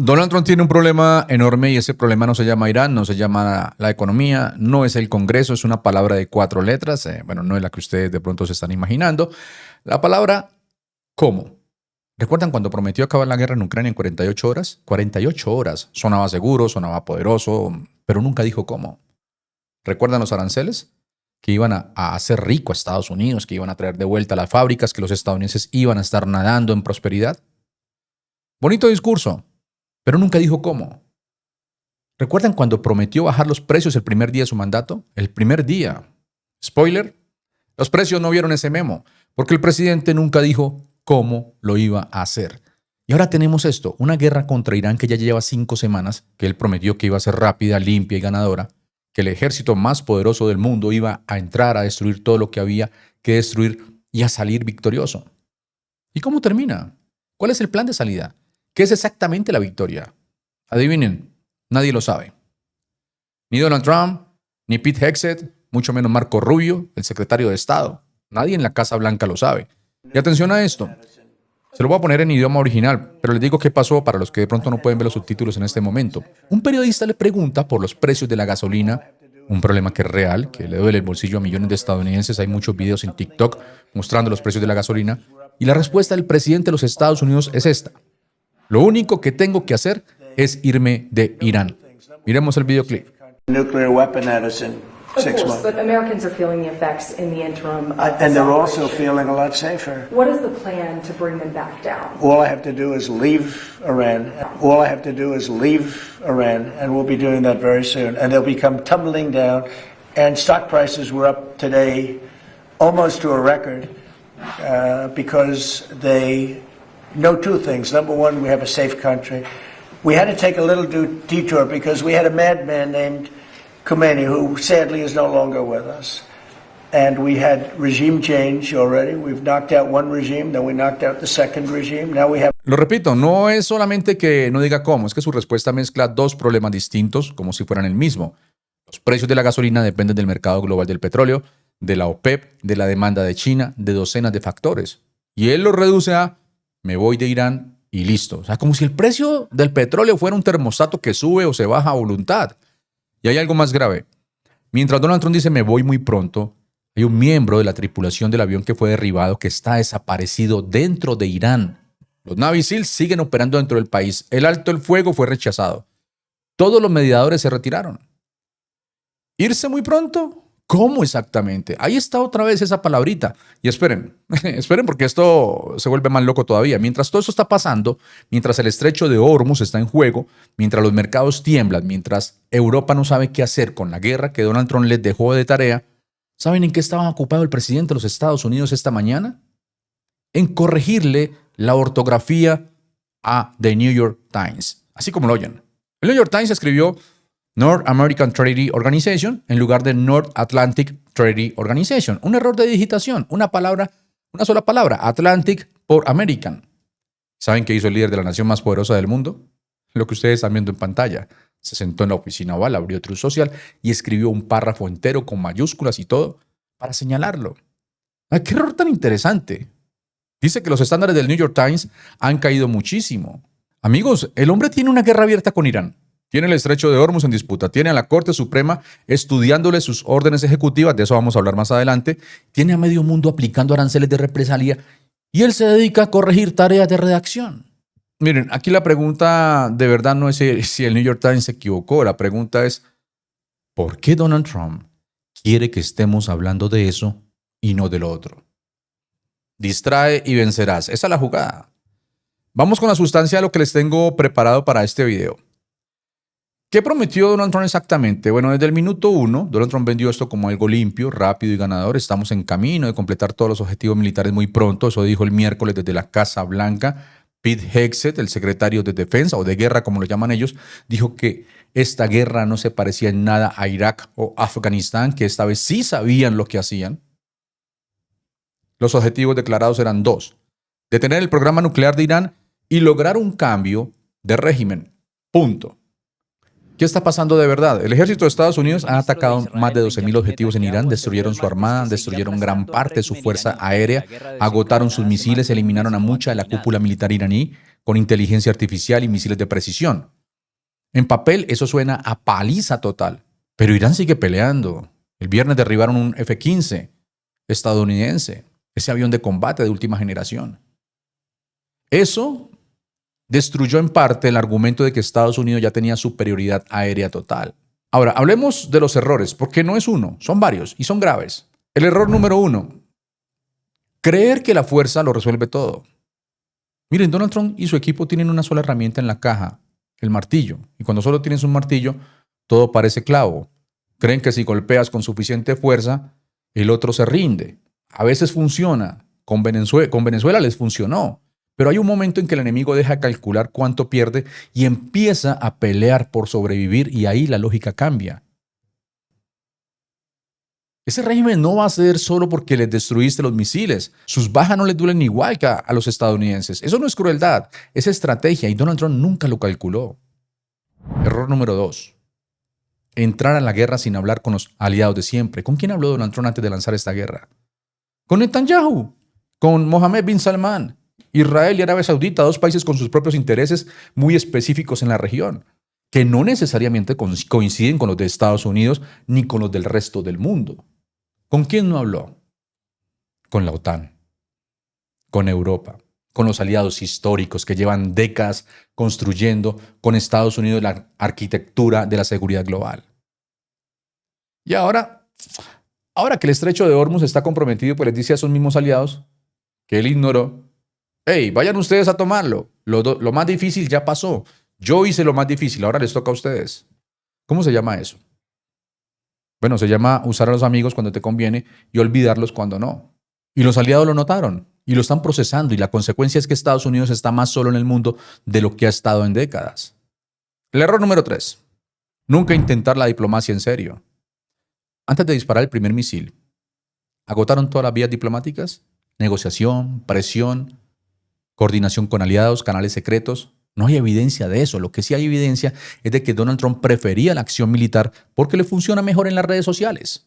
Donald Trump tiene un problema enorme y ese problema no se llama Irán, no se llama la economía, no es el Congreso, es una palabra de 4 letras. Bueno, no es la que ustedes de pronto se están imaginando. La palabra ¿cómo? ¿Recuerdan cuando prometió acabar la guerra en Ucrania en 48 horas? 48 horas. Sonaba seguro, sonaba poderoso, pero nunca dijo cómo. ¿Recuerdan los aranceles? Que iban a hacer rico a Estados Unidos, que iban a traer de vuelta las fábricas, que los estadounidenses iban a estar nadando en prosperidad. Bonito discurso, pero nunca dijo cómo. ¿Recuerdan cuando prometió bajar los precios el primer día de su mandato? El primer día. Spoiler, los precios no vieron ese memo, porque el presidente nunca dijo cómo lo iba a hacer. Y ahora tenemos esto, una guerra contra Irán que ya lleva 5 semanas, que él prometió que iba a ser rápida, limpia y ganadora, que el ejército más poderoso del mundo iba a entrar a destruir todo lo que había que destruir y a salir victorioso. ¿Y cómo termina? ¿Cuál es el plan de salida? ¿Qué es exactamente la victoria? Adivinen, nadie lo sabe. Ni Donald Trump, ni Pete Hegseth, mucho menos Marco Rubio, el secretario de Estado. Nadie en la Casa Blanca lo sabe. Y atención a esto. Se lo voy a poner en idioma original, pero les digo qué pasó para los que de pronto no pueden ver los subtítulos en este momento. Un periodista le pregunta por los precios de la gasolina, un problema que es real, que le duele el bolsillo a millones de estadounidenses. Hay muchos videos en TikTok mostrando los precios de la gasolina. Y la respuesta del presidente de los Estados Unidos es esta. Lo único que tengo que hacer es irme de Irán. Miremos el videoclip. Nuclear weapon at us in Of 6 course, months. but Americans are feeling the effects in the interim. Of And this they're also operation. feeling a lot safer. What is the plan to bring them back down? All I have to do is leave Iran. All I have to do is leave Iran, and we'll be doing that very soon. And they'll become tumbling down. And stock prices were up today almost to a record because they know 2 things. Number one, we have a safe country. We had to take a little detour because we had a madman named Khomeini, who sadly is no longer with us. And we had regime change already. We've knocked out one regime, then we knocked out the second regime. Now we have... Lo repito, no es solamente que no diga cómo, es que su respuesta mezcla 2 problemas distintos como si fueran el mismo. Los precios de la gasolina dependen del mercado global del petróleo, de la OPEP, de la demanda de China, de docenas de factores. Y él lo reduce a me voy de Irán y listo. O sea, como si el precio del petróleo fuera un termostato que sube o se baja a voluntad. Y hay algo más grave. Mientras Donald Trump dice me voy muy pronto, hay un miembro de la tripulación del avión que fue derribado que está desaparecido dentro de Irán. Los Navy SEALs siguen operando dentro del país. El alto el fuego fue rechazado. Todos los mediadores se retiraron. ¿Irse muy pronto? ¿Cómo exactamente? Ahí está otra vez esa palabrita. Y esperen, esperen porque esto se vuelve más loco todavía. Mientras todo eso está pasando, mientras el estrecho de Hormuz está en juego, mientras los mercados tiemblan, mientras Europa no sabe qué hacer con la guerra que Donald Trump les dejó de tarea, ¿saben en qué estaba ocupado el presidente de los Estados Unidos esta mañana? En corregirle la ortografía a The New York Times. Así como lo oyen. El New York Times escribió North American Treaty Organization en lugar de North Atlantic Treaty Organization. Un error de digitación, una sola palabra, Atlantic por American. ¿Saben qué hizo el líder de la nación más poderosa del mundo? Lo que ustedes están viendo en pantalla. Se sentó en la oficina oval, abrió Truth Social y escribió un párrafo entero con mayúsculas y todo para señalarlo. ¡Ay, qué error tan interesante! Dice que los estándares del New York Times han caído muchísimo. Amigos, el hombre tiene una guerra abierta con Irán. Tiene el estrecho de Hormuz en disputa. Tiene a la Corte Suprema estudiándole sus órdenes ejecutivas. De eso vamos a hablar más adelante. Tiene a medio mundo aplicando aranceles de represalia. Y él se dedica a corregir tareas de redacción. Miren, aquí la pregunta de verdad no es si el New York Times se equivocó. La pregunta es, ¿por qué Donald Trump quiere que estemos hablando de eso y no de lo otro? Distrae y vencerás. Esa es la jugada. Vamos con la sustancia de lo que les tengo preparado para este video. ¿Qué prometió Donald Trump exactamente? Bueno, desde el minuto 1, Donald Trump vendió esto como algo limpio, rápido y ganador. Estamos en camino de completar todos los objetivos militares muy pronto. Eso dijo el miércoles desde la Casa Blanca. Pete Hegseth, el secretario de Defensa o de Guerra, como lo llaman ellos, dijo que esta guerra no se parecía en nada a Irak o Afganistán, que esta vez sí sabían lo que hacían. Los objetivos declarados eran 2. Detener el programa nuclear de Irán y lograr un cambio de régimen. Punto. ¿Qué está pasando de verdad? El ejército de Estados Unidos ha atacado más de 12.000 objetivos en Irán, destruyeron su armada, destruyeron gran parte de su fuerza aérea, agotaron sus misiles, eliminaron a mucha de la cúpula militar iraní, con inteligencia artificial y misiles de precisión. En papel eso suena a paliza total, pero Irán sigue peleando. El viernes derribaron un F-15 estadounidense, ese avión de combate de última generación. Eso destruyó en parte el argumento de que Estados Unidos ya tenía superioridad aérea total. Ahora, hablemos de los errores, porque no es uno, son varios y son graves. El error número 1, creer que la fuerza lo resuelve todo. Miren, Donald Trump y su equipo tienen una sola herramienta en la caja, el martillo. Y cuando solo tienes un martillo, todo parece clavo. Creen que si golpeas con suficiente fuerza, el otro se rinde. A veces funciona. Con Venezuela les funcionó. Pero hay un momento en que el enemigo deja de calcular cuánto pierde y empieza a pelear por sobrevivir, y ahí la lógica cambia. Ese régimen no va a ceder solo porque les destruiste los misiles. Sus bajas no les duelen igual que a los estadounidenses. Eso no es crueldad, es estrategia, y Donald Trump nunca lo calculó. Error número 2. Entrar a la guerra sin hablar con los aliados de siempre. ¿Con quién habló Donald Trump antes de lanzar esta guerra? Con Netanyahu, con Mohammed bin Salman. Israel y Arabia Saudita, dos países con sus propios intereses muy específicos en la región, que no necesariamente coinciden con los de Estados Unidos ni con los del resto del mundo. ¿Con quién no habló? Con la OTAN, con Europa, con los aliados históricos que llevan décadas construyendo con Estados Unidos la arquitectura de la seguridad global. Y ahora que el estrecho de Hormuz está comprometido, pues les dice a esos mismos aliados que él ignoró: hey, vayan ustedes a tomarlo. Lo más difícil ya pasó. Yo hice lo más difícil, ahora les toca a ustedes. ¿Cómo se llama eso? Bueno, se llama usar a los amigos cuando te conviene y olvidarlos cuando no. Y los aliados lo notaron y lo están procesando, y la consecuencia es que Estados Unidos está más solo en el mundo de lo que ha estado en décadas. El error número 3. Nunca intentar la diplomacia en serio. Antes de disparar el primer misil, agotaron todas las vías diplomáticas: negociación, presión, coordinación con aliados, canales secretos. No hay evidencia de eso. Lo que sí hay evidencia es de que Donald Trump prefería la acción militar porque le funciona mejor en las redes sociales.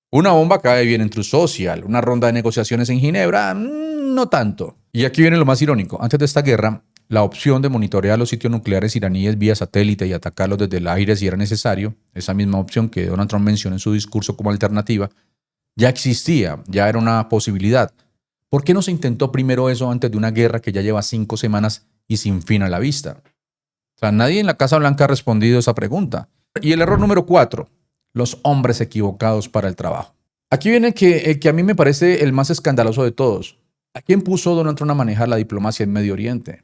Una bomba cae bien en Truth Social, una ronda de negociaciones en Ginebra, no tanto. Y aquí viene lo más irónico. Antes de esta guerra, la opción de monitorear los sitios nucleares iraníes vía satélite y atacarlos desde el aire si era necesario, esa misma opción que Donald Trump mencionó en su discurso como alternativa, ya existía, ya era una posibilidad. ¿Por qué no se intentó primero eso antes de una guerra que ya lleva 5 semanas y sin fin a la vista? O sea, nadie en la Casa Blanca ha respondido esa pregunta. Y el error número 4, los hombres equivocados para el trabajo. Aquí viene el que a mí me parece el más escandaloso de todos. ¿A quién puso Donald Trump a manejar la diplomacia en Medio Oriente?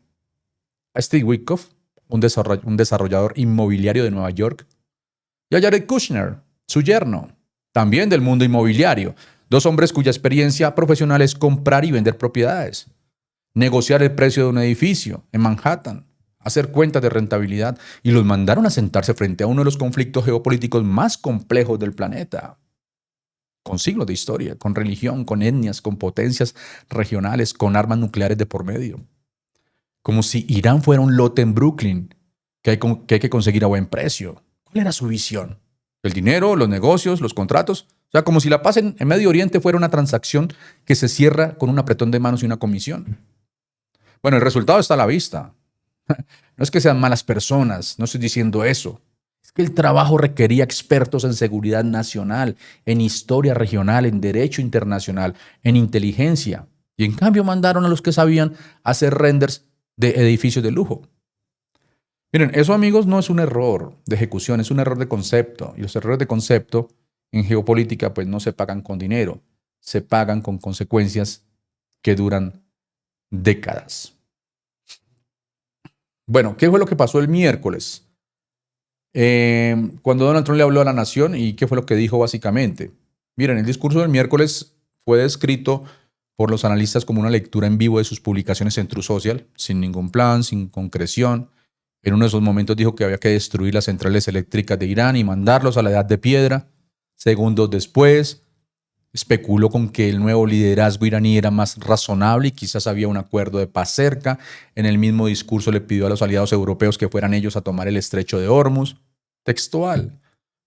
A Steve Witkoff, un desarrollador inmobiliario de Nueva York, y a Jared Kushner, su yerno, también del mundo inmobiliario. 2 hombres cuya experiencia profesional es comprar y vender propiedades, negociar el precio de un edificio en Manhattan, hacer cuentas de rentabilidad, y los mandaron a sentarse frente a uno de los conflictos geopolíticos más complejos del planeta, con siglos de historia, con religión, con etnias, con potencias regionales, con armas nucleares de por medio. Como si Irán fuera un lote en Brooklyn que hay que conseguir a buen precio. ¿Cuál era su visión? El dinero, los negocios, los contratos. O sea, como si la paz en Medio Oriente fuera una transacción que se cierra con un apretón de manos y una comisión. Bueno, el resultado está a la vista. No es que sean malas personas, no estoy diciendo eso. Es que el trabajo requería expertos en seguridad nacional, en historia regional, en derecho internacional, en inteligencia. Y en cambio mandaron a los que sabían hacer renders de edificios de lujo. Miren, eso, amigos, no es un error de ejecución, es un error de concepto. Y los errores de concepto en geopolítica pues no se pagan con dinero, se pagan con consecuencias que duran décadas. Bueno, ¿qué fue lo que pasó el miércoles? Cuando Donald Trump le habló a la nación, ¿y qué fue lo que dijo básicamente? Miren, el discurso del miércoles fue descrito por los analistas como una lectura en vivo de sus publicaciones en Truth Social, sin ningún plan, sin concreción. En uno de esos momentos dijo que había que destruir las centrales eléctricas de Irán y mandarlos a la edad de piedra. Segundos después, especuló con que el nuevo liderazgo iraní era más razonable y quizás había un acuerdo de paz cerca. En el mismo discurso le pidió a los aliados europeos que fueran ellos a tomar el estrecho de Hormuz. Textual: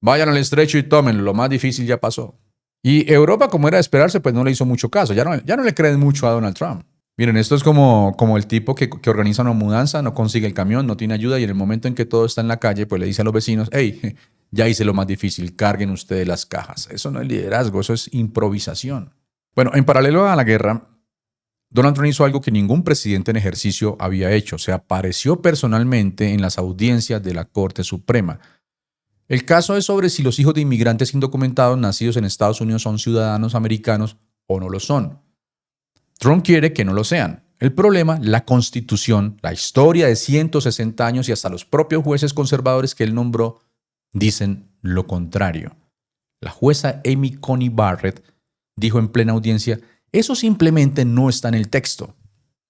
vayan al estrecho y tómenlo, lo más difícil ya pasó. Y Europa, como era de esperarse, pues no le hizo mucho caso. Ya no le creen mucho a Donald Trump. Miren, esto es como el tipo que organiza una mudanza, no consigue el camión, no tiene ayuda y en el momento en que todo está en la calle, pues le dice a los vecinos, hey, ya hice lo más difícil, carguen ustedes las cajas. Eso no es liderazgo, eso es improvisación. Bueno, en paralelo a la guerra, Donald Trump hizo algo que ningún presidente en ejercicio había hecho. Se apareció personalmente en las audiencias de la Corte Suprema. El caso es sobre si los hijos de inmigrantes indocumentados nacidos en Estados Unidos son ciudadanos americanos o no lo son. Trump quiere que no lo sean. El problema, la Constitución, la historia de 160 años y hasta los propios jueces conservadores que él nombró dicen lo contrario. La jueza Amy Coney Barrett dijo en plena audiencia, eso simplemente no está en el texto.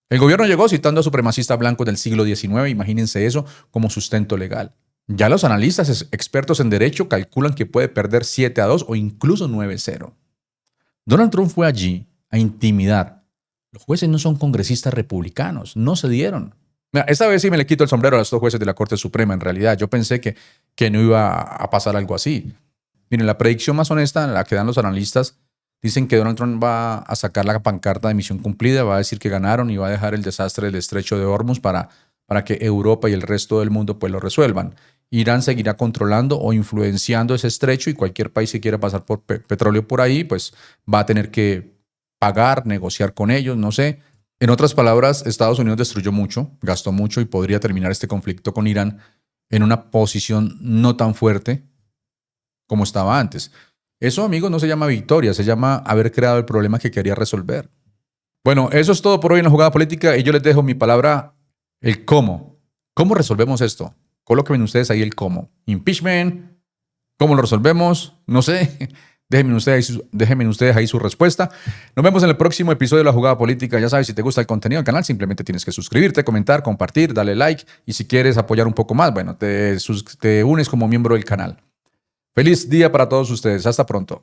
El gobierno llegó citando a supremacistas blancos del siglo XIX, imagínense eso como sustento legal. Ya los analistas expertos en derecho calculan que puede perder 7-2 o incluso 9-0. Donald Trump fue allí a intimidar. Los jueces no son congresistas republicanos, no se dieron. Mira, esta vez sí me le quito el sombrero a los dos jueces de la Corte Suprema, en realidad. Yo pensé que no iba a pasar algo así. Miren, la predicción más honesta, la que dan los analistas, dicen que Donald Trump va a sacar la pancarta de misión cumplida, va a decir que ganaron y va a dejar el desastre del estrecho de Hormuz para que Europa y el resto del mundo pues lo resuelvan. Irán seguirá controlando o influenciando ese estrecho y cualquier país que quiera pasar por petróleo por ahí, pues va a tener que pagar, negociar con ellos, no sé. En otras palabras, Estados Unidos destruyó mucho, gastó mucho y podría terminar este conflicto con Irán en una posición no tan fuerte como estaba antes. Eso, amigos, no se llama victoria, se llama haber creado el problema que quería resolver. Bueno, eso es todo por hoy en la jugada política y yo les dejo mi palabra, el cómo. ¿Cómo resolvemos esto? Colóquenme ustedes ahí el cómo. Impeachment, ¿cómo lo resolvemos? No sé. Déjenme ustedes ahí su respuesta. Nos vemos en el próximo episodio de La Jugada Política. Ya sabes, si te gusta el contenido del canal, simplemente tienes que suscribirte, comentar, compartir, darle like. Y si quieres apoyar un poco más, bueno, te unes como miembro del canal. Feliz día para todos ustedes. Hasta pronto.